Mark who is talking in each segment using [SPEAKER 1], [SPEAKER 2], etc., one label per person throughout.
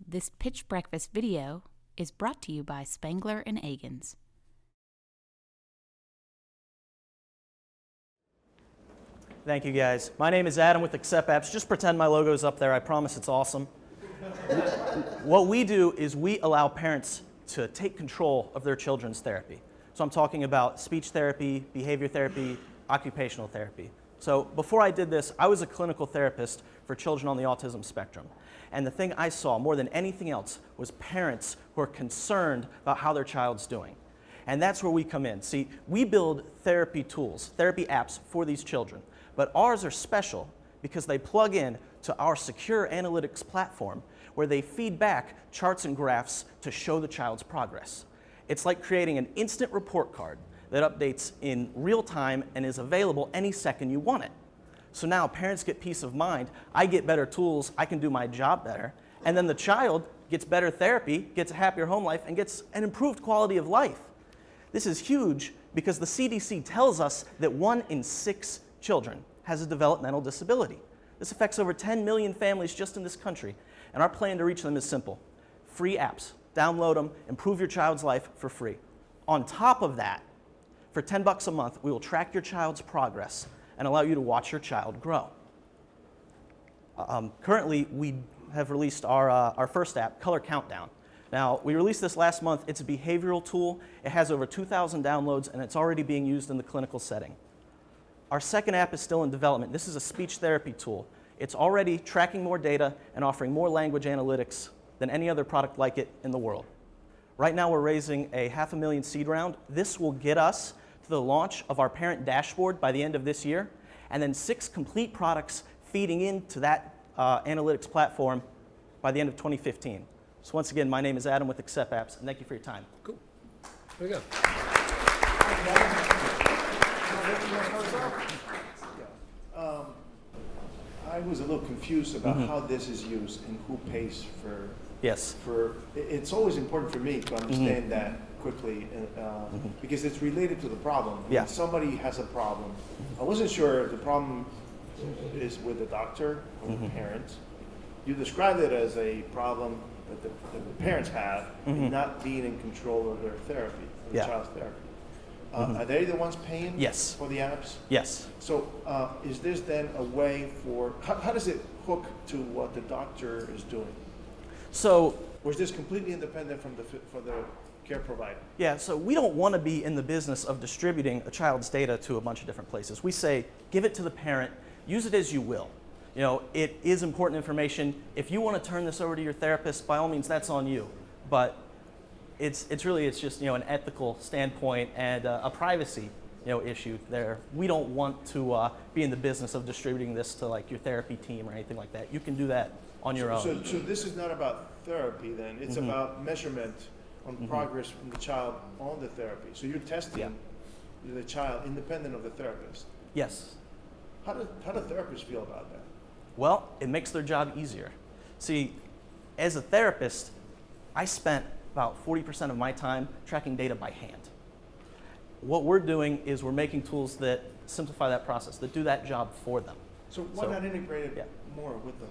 [SPEAKER 1] This Pitch Breakfast video is brought to you by Spangler and Agins.
[SPEAKER 2] Thank you, guys. My name is Adam with ExcepApps. Just pretend my logo's up there. I promise it's awesome. What we do is we allow parents to take control of their children's therapy. So I'm talking about speech therapy, behavior therapy, occupational therapy. So before I did this, I was a clinical therapist for children on the autism spectrum. And the thing I saw more than anything else was parents who are concerned about how their child's doing. And that's where we come in. See, we build therapy tools, therapy apps for these children. But ours are special because they plug in to our secure analytics platform where they feed back charts and graphs to show the child's progress. It's like creating an instant report card that updates in real time and is available any second you want it. So now parents get peace of mind, I get better tools, I can do my job better, and then the child gets better therapy, gets a happier home life, and gets an improved quality of life. This is huge because the CDC tells us that 1 in 6 children has a developmental disability. This affects over 10 million families just in this country, and our plan to reach them is simple. Free apps, download them, improve your child's life for free. On top of that, for $10 a month, we will track your child's progress and allow you to watch your child grow. Currently, we have released our first app, Color Countdown. Now, we released this last month. It's a behavioral tool. It has over 2,000 downloads, and it's already being used in the clinical setting. Our second app is still in development. This is a speech therapy tool. It's already tracking more data and offering more language analytics than any other product like it in the world. Right now, we're raising a $500,000 seed round. This will get us to the launch of our parent dashboard by the end of this year, and then 6 complete products feeding into that analytics platform by the end of 2015. So once again, my name is Adam with ExcepApps, and thank you for your time.
[SPEAKER 3] Cool. There you go.
[SPEAKER 4] I was a little confused about how this is used and who pays for.
[SPEAKER 2] Yes.
[SPEAKER 4] It's always important for me to understand that quickly because it's related to the problem.
[SPEAKER 2] Yeah.
[SPEAKER 4] When somebody has a problem, I wasn't sure if the problem is with the doctor or the parents. You described it as a problem that the parents have in not being in control of their therapy, the child's therapy. Are they the ones paying
[SPEAKER 2] Yes.
[SPEAKER 4] for the apps?
[SPEAKER 2] Yes.
[SPEAKER 4] So is this then a way for, how does it hook to what the doctor is doing?
[SPEAKER 2] So,
[SPEAKER 4] Or is this completely independent from the care provider?
[SPEAKER 2] yeah, so we don't want to be in the business of distributing a child's data to a bunch of different places. We say, give it to the parent, use it as you will. You know, it is important information. If you want to turn this over to your therapist, by all means, that's on you. But it's just, you know, an ethical standpoint and a privacy, you know, issue there. We don't want to be in the business of distributing this to like your therapy team or anything like that. You can do that on your own.
[SPEAKER 4] So this is not about therapy then, it's about measurement on progress from the child on the therapy. So you're testing the child independent of the therapist.
[SPEAKER 2] Yes.
[SPEAKER 4] How do therapists feel about that?
[SPEAKER 2] Well, it makes their job easier. See, as a therapist, I spent about 40% of my time tracking data by hand. What we're doing is we're making tools that simplify that process, that do that job for them.
[SPEAKER 4] So why not integrate it more with them?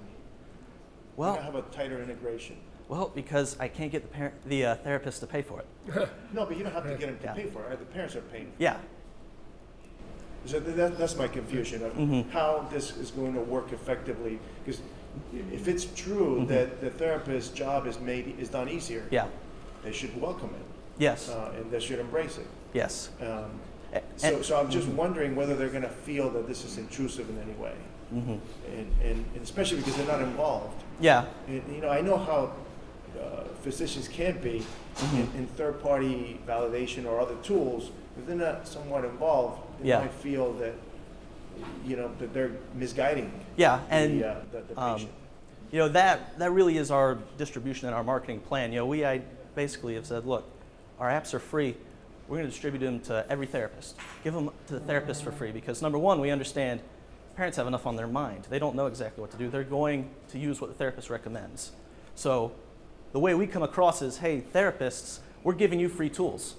[SPEAKER 4] Why
[SPEAKER 2] Well,
[SPEAKER 4] not have a tighter integration?
[SPEAKER 2] well, because I can't get the therapist to pay for it.
[SPEAKER 4] No, but you don't have to get them to pay for it. Right? The parents are paying for it.
[SPEAKER 2] Yeah.
[SPEAKER 4] So that's my confusion of how this is going to work effectively. Because if it's true that the therapist's job is done easier, they should welcome it.
[SPEAKER 2] Yes.
[SPEAKER 4] And they should embrace it.
[SPEAKER 2] Yes.
[SPEAKER 4] So I'm just wondering whether they're going to feel that this is intrusive in any way, and especially because they're not involved.
[SPEAKER 2] Yeah.
[SPEAKER 4] And, you know, I know how physicians can be in third-party validation or other tools. If they're not somewhat involved, they might feel that, you know, that they're misguiding
[SPEAKER 2] Yeah, and
[SPEAKER 4] the patient.
[SPEAKER 2] you know, that really is our distribution and our marketing plan. You know, I basically have said, look, our apps are free. We're going to distribute them to every therapist. Give them to the therapist for free because, number one, we understand parents have enough on their mind. They don't know exactly what to do. They're going to use what the therapist recommends. So the way we come across is, hey, therapists, we're giving you free tools.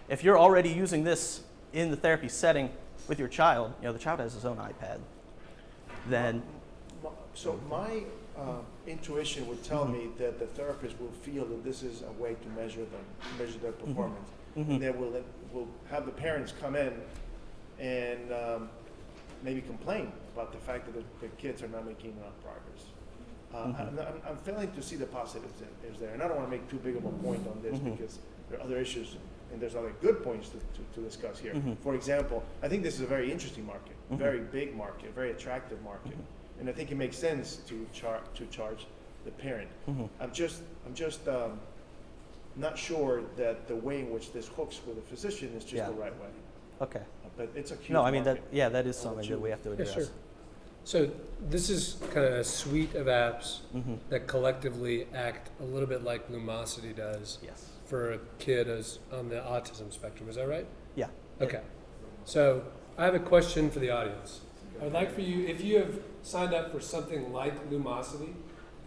[SPEAKER 2] If you're already using this in the therapy setting with your child, you know, the child has his own iPad, then...
[SPEAKER 4] So my intuition would tell me that the therapist will feel that this is a way to measure their performance. And then we'll have the parents come in and maybe complain about the fact that the kids are not making enough progress. I'm failing to see the positives is there, and I don't want to make too big of a point on this because there are other issues and there's other good points to discuss here. For example, I think this is a very interesting market, very big market, very attractive market, and I think it makes sense to charge the parent. I'm just not sure that the way in which this hooks with the physician is just the right way.
[SPEAKER 2] Okay.
[SPEAKER 4] But it's a huge
[SPEAKER 2] No, I mean,
[SPEAKER 4] market.
[SPEAKER 2] that is something that we have to address.
[SPEAKER 3] Yeah, sure. So this is kind of a suite of apps that collectively act a little bit like Lumosity does
[SPEAKER 2] Yes.
[SPEAKER 3] for a kid as on the autism spectrum. Is that right?
[SPEAKER 2] Yeah.
[SPEAKER 3] Okay. So I have a question for the audience. I would like for you, if you have signed up for something like Lumosity,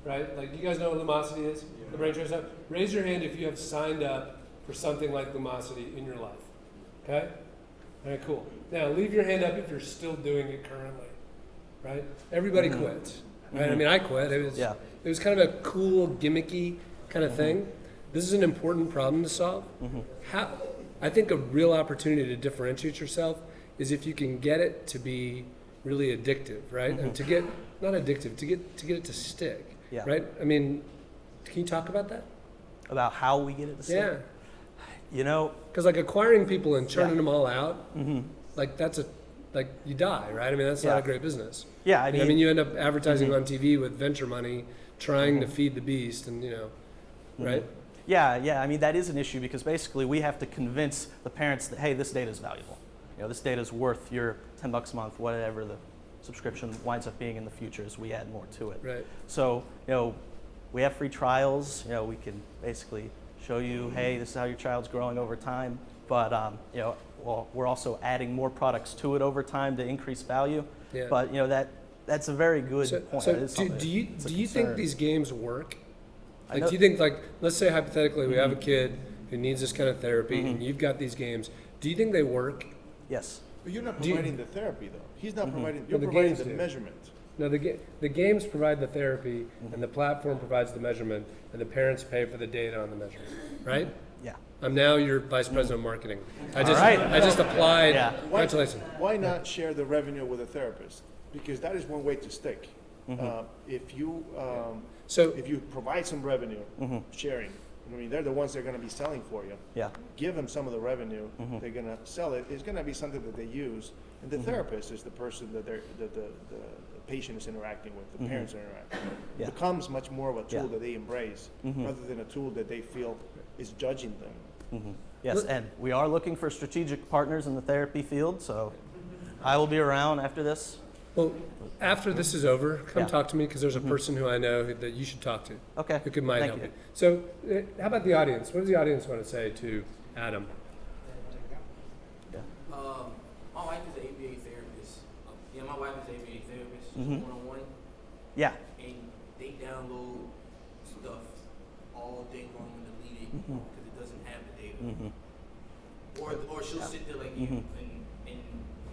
[SPEAKER 3] right? Like, you guys know what Lumosity is? The brain trust app? Raise your hand if you have signed up for something like Lumosity in your life. Okay? All right, cool. Now, leave your hand up if you're still doing it currently, right? Everybody quits, right? I mean, I quit. It was kind of a cool, gimmicky kind of thing. This is an important problem to solve. I think a real opportunity to differentiate yourself is if you can get it to be really addictive, right? And to get, not addictive, to get it to stick, right? I mean, can you talk about that?
[SPEAKER 2] About how we get it to stick?
[SPEAKER 3] Yeah.
[SPEAKER 2] You know,
[SPEAKER 3] Because like acquiring people and churning them all out, like that's like you die, right? I mean, that's not a great business.
[SPEAKER 2] Yeah,
[SPEAKER 3] I mean, you end up advertising on TV with venture money, trying to feed the beast, and right?
[SPEAKER 2] Yeah. I mean, that is an issue because basically we have to convince the parents that, hey, this data is valuable. This data is worth your $10 a month, whatever the subscription winds up being in the future as we add more to it.
[SPEAKER 3] Right.
[SPEAKER 2] So, we have free trials. We can basically show you, hey, this is how your child's growing over time. But, well, we're also adding more products to it over time to increase value.
[SPEAKER 3] Yeah.
[SPEAKER 2] But, that's a very good point.
[SPEAKER 3] So
[SPEAKER 2] That is something
[SPEAKER 3] do you
[SPEAKER 2] that's a
[SPEAKER 3] think
[SPEAKER 2] concern.
[SPEAKER 3] these games work?
[SPEAKER 2] I
[SPEAKER 3] Like,
[SPEAKER 2] know-
[SPEAKER 3] do you think, like, let's say hypothetically we have a kid who needs this kind of therapy, and you've got these games. Do you think they work?
[SPEAKER 2] Yes.
[SPEAKER 4] But you're not
[SPEAKER 3] Do you-
[SPEAKER 4] providing the therapy, though. He's not providing, you're
[SPEAKER 3] the
[SPEAKER 4] providing
[SPEAKER 3] games
[SPEAKER 4] the
[SPEAKER 3] do.
[SPEAKER 4] measurement.
[SPEAKER 3] No, the games provide the therapy, and the platform provides the measurement, and the parents pay for the data on the measurement, right?
[SPEAKER 2] Yeah.
[SPEAKER 3] I'm now your vice president of marketing. I
[SPEAKER 2] right.
[SPEAKER 3] just applied.
[SPEAKER 2] Yeah.
[SPEAKER 3] Congratulations.
[SPEAKER 4] Why not share the revenue with a therapist? Because that is one way to stick. If you
[SPEAKER 3] So
[SPEAKER 4] if you provide some revenue sharing, I mean, they're the ones that are going to be selling for you.
[SPEAKER 2] Yeah.
[SPEAKER 4] Give them some of the revenue. They're going to sell it. It's going to be something that they use, and the therapist is the person that the patient is interacting with, the parents are interacting with.
[SPEAKER 2] Yeah.
[SPEAKER 4] It becomes much more of a tool
[SPEAKER 2] Yeah.
[SPEAKER 4] that they embrace rather than a tool that they feel is judging them.
[SPEAKER 2] Yes, and we are looking for strategic partners in the therapy field, so I will be around after this.
[SPEAKER 3] Well, after this is over, come
[SPEAKER 2] Yeah.
[SPEAKER 3] talk to me because there's a person who I know that you should talk to.
[SPEAKER 2] Okay.
[SPEAKER 3] Who might
[SPEAKER 2] Thank
[SPEAKER 3] help
[SPEAKER 2] you.
[SPEAKER 3] you. So, how about the audience? What does the audience want to say to Adam?
[SPEAKER 5] My wife is an ABA therapist. My wife is an ABA therapist. She's one-on-one,
[SPEAKER 2] Yeah.
[SPEAKER 5] and they download stuff all day long and delete it because it doesn't have the data. Or she'll sit there like you and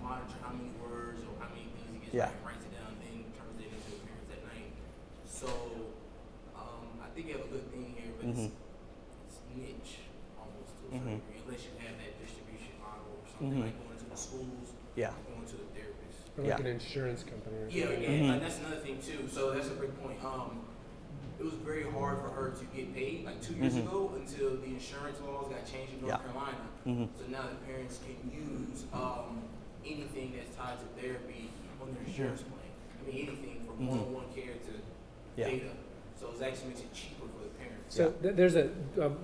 [SPEAKER 5] monitor how many words or how many things he gets right, and writes it down, then turns it into appearance at night. So I think you have a good thing here, but it's niche almost to a certain degree, unless you have that distribution model or something like going to the schools,
[SPEAKER 2] Yeah.
[SPEAKER 5] going to the therapist.
[SPEAKER 3] Or like an insurance company or something.
[SPEAKER 5] Yeah, and that's another thing too. So that's a great point. It was very hard for her to get paid like 2 years ago until the insurance laws got changed in North Carolina. So now the parents can use anything that's tied to therapy on their insurance plan. I mean, anything from one-on-one care to data. So it actually makes it cheaper for the parents.
[SPEAKER 3] So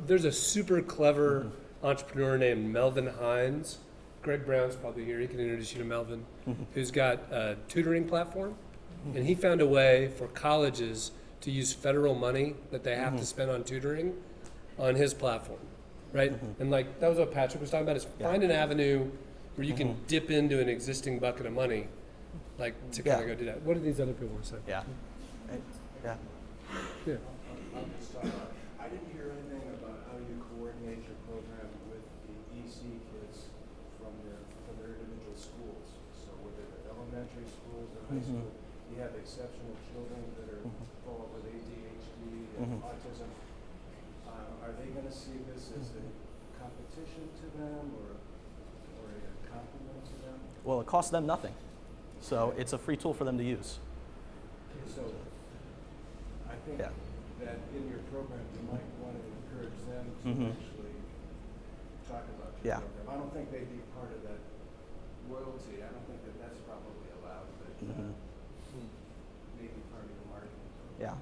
[SPEAKER 3] there's a super clever entrepreneur named Melvin Hines. Greg Brown's probably here. He can introduce you to Melvin, who's got a tutoring platform, and he found a way for colleges to use federal money that they have to spend on tutoring on his platform, right? And like that was what Patrick was talking about: is find an avenue where you can dip into an existing bucket of money, like to kind of go do that. What do these other people want to say?
[SPEAKER 2] Yeah. Yeah.
[SPEAKER 3] Yeah.
[SPEAKER 6] I didn't hear anything about how you coordinate your program with the EC kids from their individual schools. So whether they're elementary schools or high school, you have exceptional children that are born with ADHD and autism. Are they going to see this as a competition to them or a compliment to them?
[SPEAKER 2] Well, it costs them nothing. So it's a free tool for them to use.
[SPEAKER 6] So I think
[SPEAKER 2] Yeah.
[SPEAKER 6] that in your program, you might want to encourage them to actually talk about your
[SPEAKER 2] Yeah.
[SPEAKER 6] program. I don't think they'd be part of that royalty. I don't think that that's probably allowed, but maybe part of the marketing.
[SPEAKER 2] Yeah.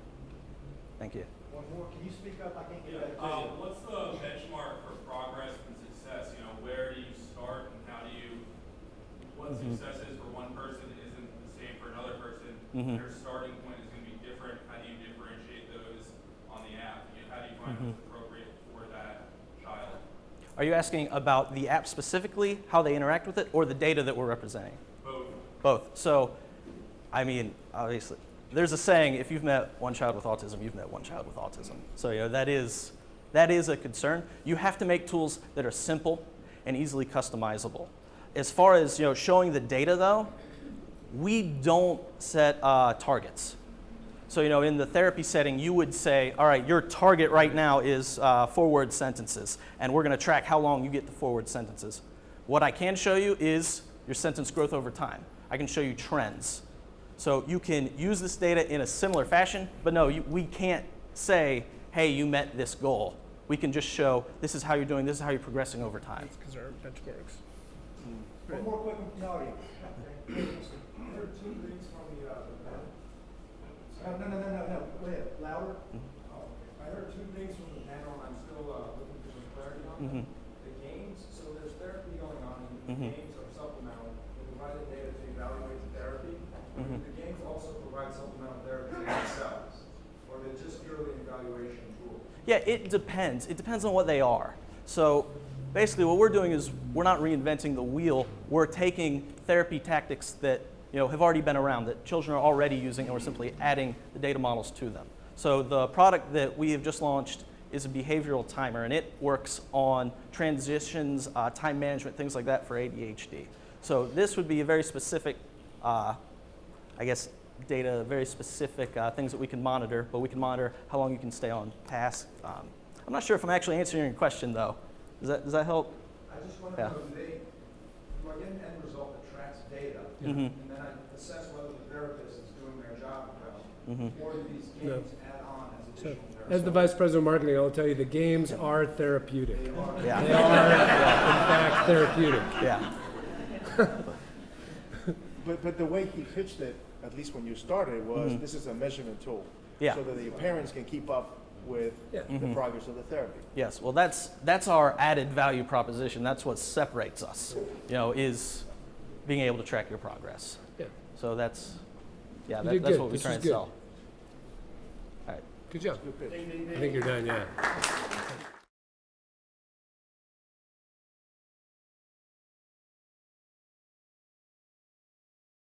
[SPEAKER 2] Thank you.
[SPEAKER 7] One more, can you speak up? I can't get that.
[SPEAKER 8] What's the benchmark for progress and success? You know, where do you start and how do you, what success is for one person isn't the same for another person. Their starting point is going to be different. How do you differentiate those on the app? You know, how do you find what's appropriate for that child?
[SPEAKER 2] Are you asking about the app specifically, how they interact with it, or the data that we're representing?
[SPEAKER 8] Both.
[SPEAKER 2] Both. So, I mean, obviously, there's a saying, if you've met one child with autism, you've met one child with autism. So, you know, that is a concern. You have to make tools that are simple and easily customizable. As far as, you know, showing the data, though, we don't set targets. So, you know, in the therapy setting, you would say, all right, your target right now is 4-word sentences, and we're going to track how long you get the 4-word sentences. What I can show you is your sentence growth over time. I can show you trends. So you can use this data in a similar fashion, but no, we can't say, hey, you met this goal. We can just show this is how you're doing, this is how you're progressing over time.
[SPEAKER 3] Because our benchmarks.
[SPEAKER 7] One more quick from the audience.
[SPEAKER 6] I heard two things from the panel.
[SPEAKER 7] No. Go ahead. Louder.
[SPEAKER 6] I heard two things from the panel, and I'm still looking for some clarity on them. The games, so there's therapy going on, and the games are supplemental. They provide the data to evaluate the therapy. The games also provide supplemental therapy themselves, or they're just purely an evaluation tool.
[SPEAKER 2] Yeah, it depends. It depends on what they are. So basically what we're doing is we're not reinventing the wheel. We're taking therapy tactics that, you know, have already been around, that children are already using, and we're simply adding the data models to them. So the product that we have just launched is a behavioral timer, and it works on transitions, time management, things like that for ADHD. So this would be a very specific, I guess, data, very specific things that we can monitor, but we can monitor how long you can stay on task. I'm not sure if I'm actually answering your question, though. Does that help?
[SPEAKER 6] I just want to
[SPEAKER 2] Yeah.
[SPEAKER 6] know, do I get an end result that tracks data,
[SPEAKER 2] Mm-hmm.
[SPEAKER 6] and then I assess whether the therapist is doing their job well, or do these
[SPEAKER 3] No.
[SPEAKER 6] games add on as
[SPEAKER 3] So,
[SPEAKER 6] additional
[SPEAKER 3] as the vice president of marketing, I'll tell you the games are therapeutic. They
[SPEAKER 2] Yeah.
[SPEAKER 3] are, in fact, therapeutic.
[SPEAKER 2] Yeah.
[SPEAKER 4] But the way he pitched it, at least when you started, was this is a measurement tool.
[SPEAKER 2] Yeah.
[SPEAKER 4] So that the parents can keep up with
[SPEAKER 3] Yeah.
[SPEAKER 4] the progress of the therapy.
[SPEAKER 2] Yes. Well, that's our added value proposition. That's what separates us. You know, is being able to track your progress.
[SPEAKER 3] Yeah.
[SPEAKER 2] So that's
[SPEAKER 3] did
[SPEAKER 2] that's
[SPEAKER 3] good.
[SPEAKER 2] what we
[SPEAKER 3] This
[SPEAKER 2] try
[SPEAKER 3] was
[SPEAKER 2] and
[SPEAKER 3] good.
[SPEAKER 2] sell. All right.
[SPEAKER 3] Good job.
[SPEAKER 4] Good pitch.
[SPEAKER 3] I think you're done, yeah.